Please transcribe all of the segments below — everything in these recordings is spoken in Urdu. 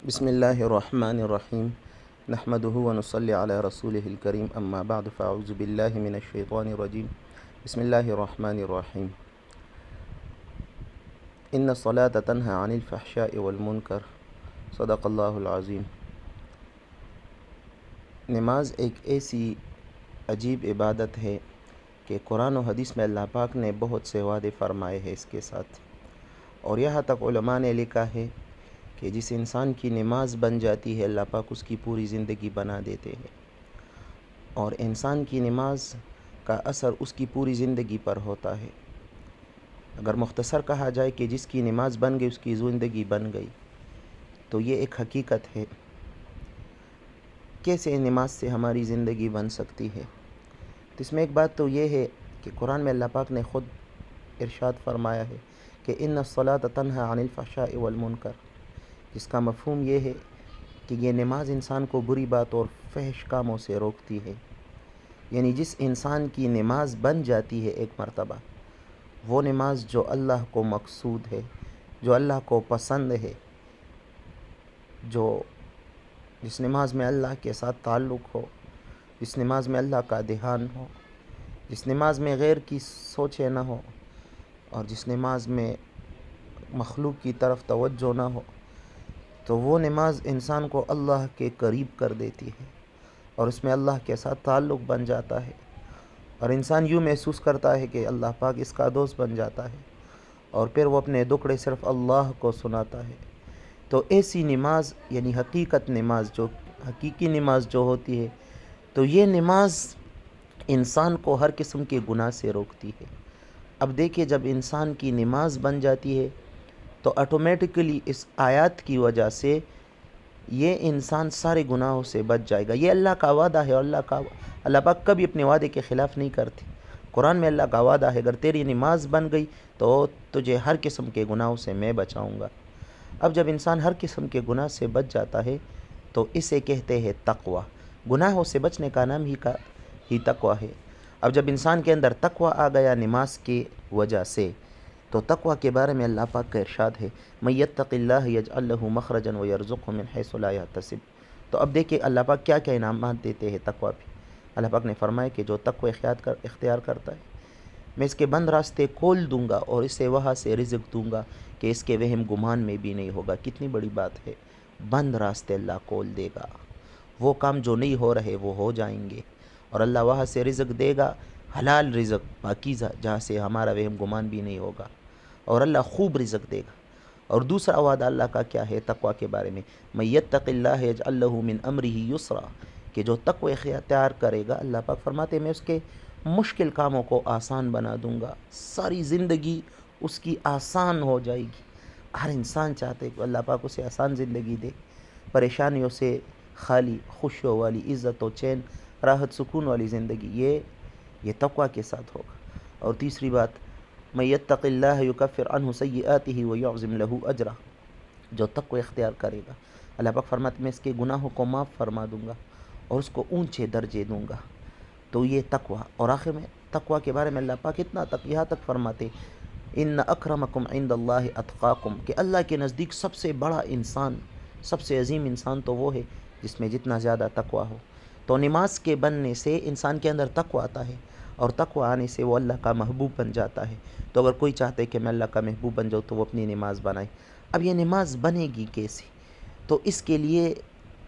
بسم اللہ الرحمن الرحیم نحمده ونصلی علی رسولہ الکریم اما بعد فاعوذ باللہ من الشیطان الرجیم بسم اللہ الرحمن الرحیم ان الصلاة تنہی عن الفحشاء والمنکر صدق اللہ العظیم۔ نماز ایک ایسی عجیب عبادت ہے کہ قرآن و حدیث میں اللہ پاک نے بہت سے وعدے فرمائے ہیں اس کے ساتھ، اور یہاں تک علماء نے لکھا ہے کہ جس انسان کی نماز بن جاتی ہے اللہ پاک اس کی پوری زندگی بنا دیتے ہیں، اور انسان کی نماز کا اثر اس کی پوری زندگی پر ہوتا ہے۔ اگر مختصر کہا جائے کہ جس کی نماز بن گئی اس کی زندگی بن گئی، تو یہ ایک حقیقت ہے۔ کیسے نماز سے ہماری زندگی بن سکتی ہے؟ تو اس میں ایک بات تو یہ ہے کہ قرآن میں اللہ پاک نے خود ارشاد فرمایا ہے کہ ان الصلاۃ تنہی عن الفحشاء والمنکر، جس کا مفہوم یہ ہے کہ یہ نماز انسان کو بری بات اور فحش کاموں سے روکتی ہے۔ یعنی جس انسان کی نماز بن جاتی ہے ایک مرتبہ، وہ نماز جو اللہ کو مقصود ہے، جو اللہ کو پسند ہے، جس نماز میں اللہ کے ساتھ تعلق ہو، جس نماز میں اللہ کا دھیان ہو، جس نماز میں غیر کی سوچے نہ ہو، اور جس نماز میں مخلوق کی طرف توجہ نہ ہو، تو وہ نماز انسان کو اللہ کے قریب کر دیتی ہے، اور اس میں اللہ کے ساتھ تعلق بن جاتا ہے، اور انسان یوں محسوس کرتا ہے کہ اللہ پاک اس کا دوست بن جاتا ہے، اور پھر وہ اپنے دکھڑے صرف اللہ کو سناتا ہے۔ تو ایسی نماز یعنی حقیقی نماز جو ہوتی ہے، تو یہ نماز انسان کو ہر قسم کے گناہ سے روکتی ہے۔ اب دیکھیے، جب انسان کی نماز بن جاتی ہے تو آٹومیٹکلی اس آیات کی وجہ سے یہ انسان سارے گناہوں سے بچ جائے گا۔ یہ اللہ کا وعدہ ہے، اور اللہ پاک کبھی اپنے وعدے کے خلاف نہیں کرتے۔ قرآن میں اللہ کا وعدہ ہے، اگر تیری نماز بن گئی تو تجھے ہر قسم کے گناہوں سے میں بچاؤں گا۔ اب جب انسان ہر قسم کے گناہ سے بچ جاتا ہے تو اسے کہتے ہیں تقوی۔ گناہوں سے بچنے کا نام ہی تقوی ہے۔ اب جب انسان کے اندر تقوی آ گیا نماز کی وجہ سے، تو تقوی کے بارے میں اللہ پاک کا ارشاد ہے مَن یتق اللہ یجعل لہ مخرجا ویرزقہ من حیث لا یحتسب۔ تو اب دیکھیں اللہ پاک کیا کیا انعامات دیتے ہیں تقوی پہ۔ اللہ پاک نے فرمایا کہ جو تقوی اختیار کرتا ہے، میں اس کے بند راستے کھول دوں گا اور اسے وہاں سے رزق دوں گا کہ اس کے وہم گمان میں بھی نہیں ہوگا۔ کتنی بڑی بات ہے، بند راستے اللہ کھول دے گا، وہ کام جو نہیں ہو رہے وہ ہو جائیں گے، اور اللہ وہاں سے رزق دے گا، حلال رزق پاکیزہ، جہاں سے ہمارا وہم گمان بھی نہیں ہوگا، اور اللہ خوب رزق دے گا۔ اور دوسرا وعدہ اللہ کا کیا ہے تقوی کے بارے میں، مَن یتق اللہ یجعل لہ من امرہ یسرا، کہ جو تقوی اختیار کرے گا، اللہ پاک فرماتے ہیں میں اس کے مشکل کاموں کو آسان بنا دوں گا، ساری زندگی اس کی آسان ہو جائے گی۔ ہر انسان چاہتے کہ اللہ پاک اسے آسان زندگی دے، پریشانیوں سے خالی، خوشیوں والی، عزت و چین، راحت سکون والی زندگی، یہ تقوی کے ساتھ ہوگا۔ اور تیسری بات، مَن یتق اللہ یکفر عنہ سیئاتہ ویعظم لہ اجرہ، جو تقوی اختیار کرے گا، اللہ پاک فرماتے ہیں میں اس کے گناہوں کو معاف فرما دوں گا اور اس کو اونچے درجے دوں گا۔ تو یہ تقوی۔ اور آخر میں تقوی کے بارے میں اللہ پاک یہاں تک فرماتے ان اکرمکم عند اللہ اتقاکم، کہ اللہ کے نزدیک سب سے بڑا انسان، سب سے عظیم انسان تو وہ ہے جس میں جتنا زیادہ تقوی ہو۔ تو نماز کے بننے سے انسان کے اندر تقوی آتا ہے، اور تقوی آنے سے وہ اللہ کا محبوب بن جاتا ہے۔ تو اگر کوئی چاہتا ہے کہ میں اللہ کا محبوب بن جاؤں تو وہ اپنی نماز بنائے۔ اب یہ نماز بنے گی کیسے؟ تو اس کے لیے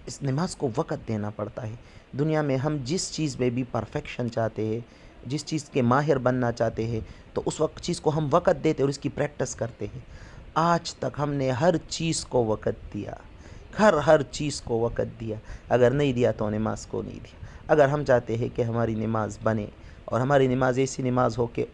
اس نماز کو وقت دینا پڑتا ہے۔ دنیا میں ہم جس چیز میں بھی پرفیکشن چاہتے ہیں، جس چیز کے ماہر بننا چاہتے ہیں، تو اس وقت چیز کو ہم وقت دیتے اور اس کی پریکٹس کرتے ہیں۔ آج تک ہم نے ہر چیز کو وقت دیا، ہر چیز کو وقت دیا، اگر نہیں دیا تو نماز کو نہیں دیا۔ اگر ہم چاہتے ہیں کہ ہماری نماز بنے، اور ہماری نماز ایسی نماز ہو کہ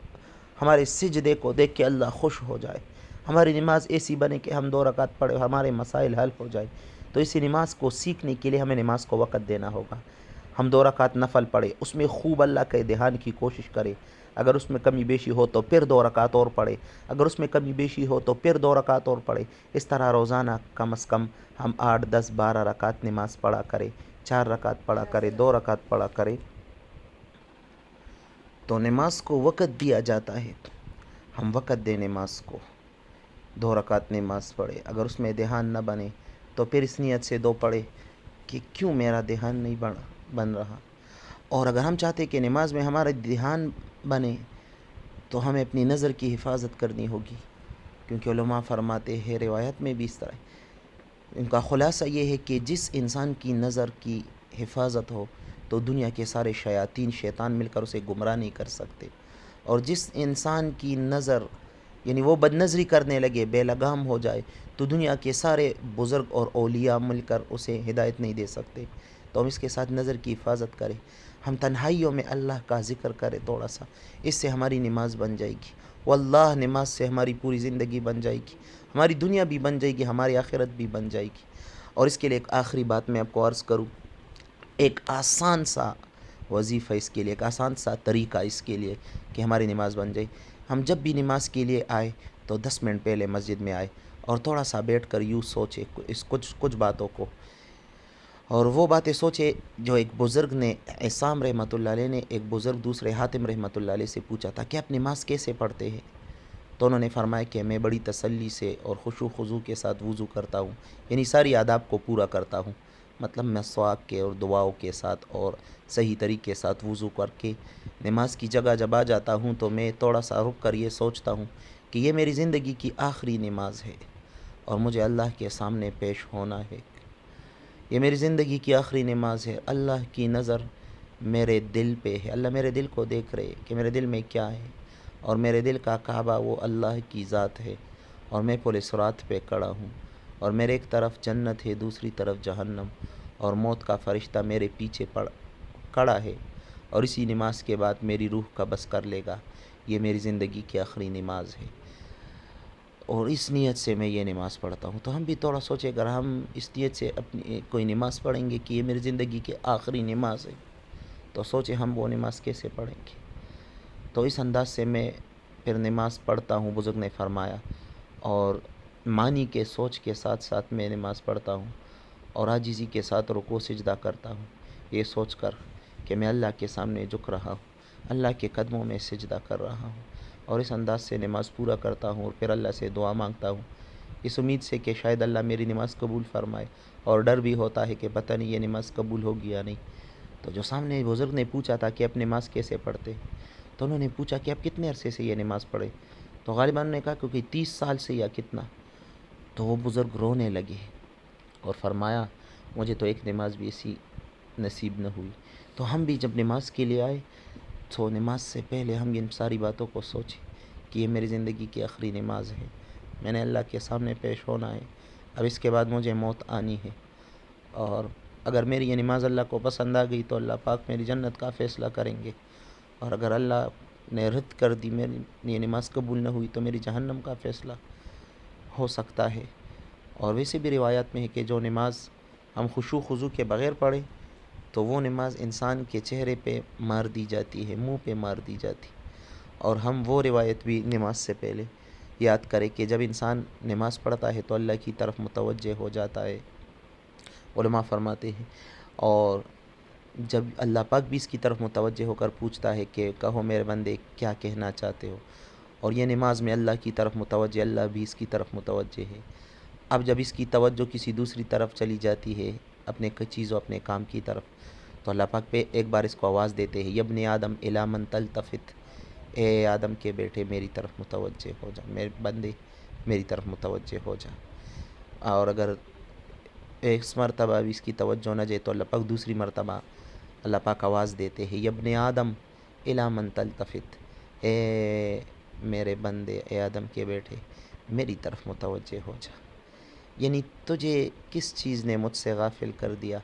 ہمارے سجدے کو دیکھ کے اللہ خوش ہو جائے، ہماری نماز ایسی بنے کہ ہم 2 رکعت پڑھے ہمارے مسائل حل ہو جائے، تو اسی نماز کو سیکھنے کے لیے ہمیں نماز کو وقت دینا ہوگا۔ ہم 2 رکعت نفل پڑھے، اس میں خوب اللہ کے دھیان کی کوشش کرے، اگر اس میں کمی بیشی ہو تو پھر 2 رکعت اور پڑھے، اگر اس میں کمی بیشی ہو تو پھر 2 رکعت اور پڑھے۔ اس طرح روزانہ کم از کم ہم 8، 10، 12 رکعت نماز پڑھا کرے، 4 رکعت پڑھا کرے، 2 رکعت پڑھا کرے۔ تو نماز کو وقت دیا جاتا ہے، ہم وقت دیں نماز کو، 2 رکعت نماز پڑھے، اگر اس میں دھیان نہ بنے تو پھر اس نیت سے دو پڑھے کہ کیوں میرا دھیان نہیں بن رہا. اور اگر ہم چاہتے کہ نماز میں ہمارا دھیان بنے تو ہمیں اپنی نظر کی حفاظت کرنی ہوگی، کیونکہ علماء فرماتے ہیں، روایت میں بھی اس طرح ان کا خلاصہ یہ ہے کہ جس انسان کی نظر کی حفاظت ہو تو دنیا کے سارے شیطان مل کر اسے گمراہ نہیں کر سکتے. اور جس انسان کی نظر یعنی وہ بد نظری کرنے لگے، بے لگام ہو جائے، تو دنیا کے سارے بزرگ اور اولیاء مل کر اسے ہدایت نہیں دے سکتے. تو ہم اس کے ساتھ نظر کی حفاظت کریں، ہم تنہائیوں میں اللہ کا ذکر کریں تھوڑا سا، اس سے ہماری نماز بن جائے گی. واللہ نماز سے ہماری پوری زندگی بن جائے گی، ہماری دنیا بھی بن جائے گی، ہماری آخرت بھی بن جائے گی. اور اس کے لیے ایک آخری بات میں آپ کو عرض کروں، ایک آسان سا وظیفہ اس کے لیے، ایک آسان سا طریقہ اس کے لیے کہ ہماری نماز بن جائے. ہم جب بھی نماز کے لیے آئے تو 10 منٹ پہلے مسجد میں آئے اور تھوڑا سا بیٹھ کر یوں سوچے اس کچھ باتوں کو، اور وہ باتیں سوچے جو ایک بزرگ نے، عصام رحمۃ اللہ علیہ نے ایک بزرگ دوسرے حاتم رحمۃ اللہ علیہ سے پوچھا تھا کہ آپ نماز کیسے پڑھتے ہیں؟ تو انہوں نے فرمایا کہ میں بڑی تسلی سے اور خشوع و خضوع کے ساتھ وضو کرتا ہوں، یعنی ساری آداب کو پورا کرتا ہوں، مطلب مسواک کے اور دعاؤں کے ساتھ اور صحیح طریقے کے ساتھ وضو کر کے نماز کی جگہ جب آ جاتا ہوں تو میں تھوڑا سا رک کر یہ سوچتا ہوں کہ یہ میری زندگی کی آخری نماز ہے اور مجھے اللہ کے سامنے پیش ہونا ہے. یہ میری زندگی کی آخری نماز ہے، اللہ کی نظر میرے دل پہ ہے، اللہ میرے دل کو دیکھ رہے کہ میرے دل میں کیا ہے، اور میرے دل کا کعبہ وہ اللہ کی ذات ہے، اور میں پل صراط پہ کھڑا ہوں، اور میرے ایک طرف جنت ہے، دوسری طرف جہنم، اور موت کا فرشتہ میرے پیچھے کھڑا ہے، اور اسی نماز کے بعد میری روح قبض کر لے گا. یہ میری زندگی کی آخری نماز ہے اور اس نیت سے میں یہ نماز پڑھتا ہوں. تو ہم بھی تھوڑا سوچیں، اگر ہم اس نیت سے اپنی کوئی نماز پڑھیں گے کہ یہ میری زندگی کی آخری نماز ہے، تو سوچیں ہم وہ نماز کیسے پڑھیں گے. تو اس انداز سے میں پھر نماز پڑھتا ہوں، بزرگ نے فرمایا، اور معنی کے سوچ کے ساتھ ساتھ میں نماز پڑھتا ہوں، اور عاجزی کے ساتھ رکوع سجدہ کرتا ہوں، یہ سوچ کر کہ میں اللہ کے سامنے جھک رہا ہوں، اللہ کے قدموں میں سجدہ کر رہا ہوں، اور اس انداز سے نماز پورا کرتا ہوں، اور پھر اللہ سے دعا مانگتا ہوں اس امید سے کہ شاید اللہ میری نماز قبول فرمائے. اور ڈر بھی ہوتا ہے کہ پتہ نہیں یہ نماز قبول ہوگی یا نہیں. تو جو سامنے بزرگ نے پوچھا تھا کہ آپ نماز کیسے پڑھتے، تو انہوں نے پوچھا کہ آپ کتنے عرصے سے یہ نماز پڑھے، تو غالباً نے کہا کیونکہ 30 سال سے یا کتنا. تو وہ بزرگ رونے لگے اور فرمایا مجھے تو ایک نماز بھی ایسی نصیب نہ ہوئی. تو ہم بھی جب نماز کے لیے آئے تو نماز سے پہلے ہم ان ساری باتوں کو سوچیں کہ یہ میری زندگی کی آخری نماز ہے، میں نے اللہ کے سامنے پیش ہونا ہے، اب اس کے بعد مجھے موت آنی ہے، اور اگر میری یہ نماز اللہ کو پسند آ گئی تو اللہ پاک میری جنت کا فیصلہ کریں گے، اور اگر اللہ نے رد کر دی، میری یہ نماز قبول نہ ہوئی، تو میری جہنم کا فیصلہ ہو سکتا ہے. اور ویسے بھی روایات میں ہے کہ جو نماز ہم خشوع خضوع کے بغیر پڑھیں تو وہ نماز انسان کے چہرے پہ مار دی جاتی ہے، منہ پہ مار دی جاتی. اور ہم وہ روایت بھی نماز سے پہلے یاد کریں کہ جب انسان نماز پڑھتا ہے تو اللہ کی طرف متوجہ ہو جاتا ہے، علماء فرماتے ہیں، اور جب اللہ پاک بھی اس کی طرف متوجہ ہو کر پوچھتا ہے کہ کہو میرے بندے کیا کہنا چاہتے ہو، اور یہ نماز میں اللہ کی طرف متوجہ، اللہ بھی اس کی طرف متوجہ ہے. اب جب اس کی توجہ کسی دوسری طرف چلی جاتی ہے، اپنے چیزوں اپنے کام کی طرف، تو اللہ پاک پہ ایک بار اس کو آواز دیتے ہیں، یبن آدم الی من تلتفت، اے آدم کے بیٹے میری طرف متوجہ ہو جا، میرے بندے میری طرف متوجہ ہو جا. اور اگر ایک مرتبہ بھی اس کی توجہ نہ جائے تو اللہ پاک دوسری مرتبہ اللہ پاک آواز دیتے ہیں، یبن آدم الی من تلتفت، اے میرے بندے، اے آدم کے بیٹے میری طرف متوجہ ہو جا. یعنی تجھے کس چیز نے مجھ سے غافل کر دیا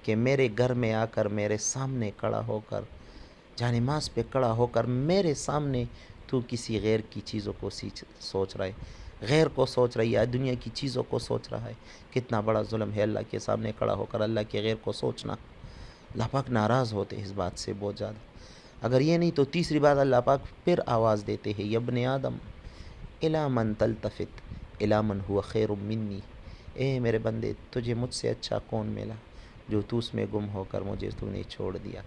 کہ میرے گھر میں آ کر میرے سامنے کھڑا ہو کر، جہاں نماز پہ کھڑا ہو کر میرے سامنے تو کسی غیر کی چیزوں کو سوچ رہا ہے، غیر کو سوچ رہی ہے، دنیا کی چیزوں کو سوچ رہا ہے. کتنا بڑا ظلم ہے اللہ کے سامنے کھڑا ہو کر اللہ کے غیر کو سوچنا. اللہ پاک ناراض ہوتے اس بات سے بہت زیادہ. اگر یہ نہیں تو تیسری بار اللہ پاک پھر آواز دیتے ہیں، یبن آدم الی من تلتفت الی من هو خیر منی، اے میرے بندے تجھے مجھ سے اچھا کون ملا جو تو اس میں گم ہو کر مجھے تو نے چھوڑ دیا.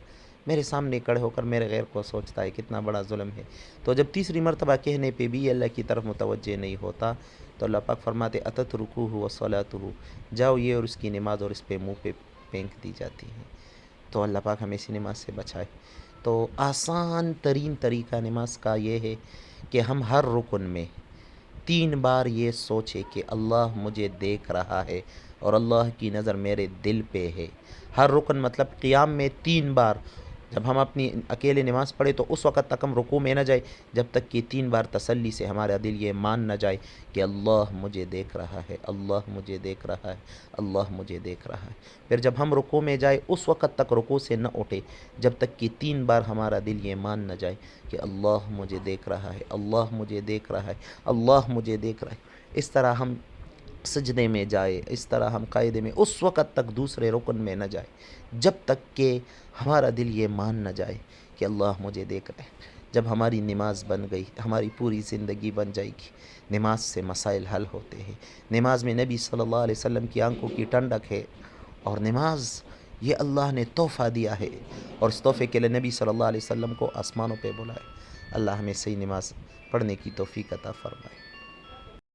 میرے سامنے کھڑے ہو کر میرے غیر کو سوچتا ہے، کتنا بڑا ظلم ہے۔ تو جب تیسری مرتبہ کہنے پہ بھی اللہ کی طرف متوجہ نہیں ہوتا تو اللہ پاک فرماتے اتترکوہ وصلاتہ، جاؤ یہ اور اس کی نماز اور اس پہ منہ پہ پھینک دی جاتی ہے۔ تو اللہ پاک ہمیں اسی نماز سے بچائے۔ تو آسان ترین طریقہ نماز کا یہ ہے کہ ہم ہر رکن میں 3 بار یہ سوچے کہ اللہ مجھے دیکھ رہا ہے اور اللہ کی نظر میرے دل پہ ہے۔ ہر رکن مطلب قیام میں 3 بار، جب ہم اپنی اکیلے نماز پڑھے تو اس وقت تک ہم رکوع میں نہ جائے جب تک کہ 3 بار تسلی سے ہمارا دل یہ مان نہ جائے کہ اللہ مجھے دیکھ رہا ہے، اللہ مجھے دیکھ رہا ہے، اللہ مجھے دیکھ رہا ہے۔ پھر جب ہم رکوع میں جائے اس وقت تک رکوع سے نہ اٹھے جب تک کہ 3 بار ہمارا دل یہ مان نہ جائے کہ اللہ مجھے دیکھ رہا ہے، اللہ مجھے دیکھ رہا ہے، اللہ مجھے دیکھ رہا ہے۔ اس طرح ہم سجدے میں جائے، اس طرح ہم قاعدے میں اس وقت تک دوسرے رکن میں نہ جائے جب تک کہ ہمارا دل یہ مان نہ جائے کہ اللہ مجھے دیکھ رہا ہے۔ جب ہماری نماز بن گئی، ہماری پوری زندگی بن جائے گی۔ نماز سے مسائل حل ہوتے ہیں۔ نماز میں نبی صلی اللہ علیہ وسلم کی آنکھوں کی ٹھنڈک ہے، اور نماز یہ اللہ نے تحفہ دیا ہے، اور اس تحفے کے لیے نبی صلی اللہ علیہ وسلم کو آسمانوں پہ بلائے۔ اللہ ہمیں صحیح نماز پڑھنے کی توفیق عطا فرمائے۔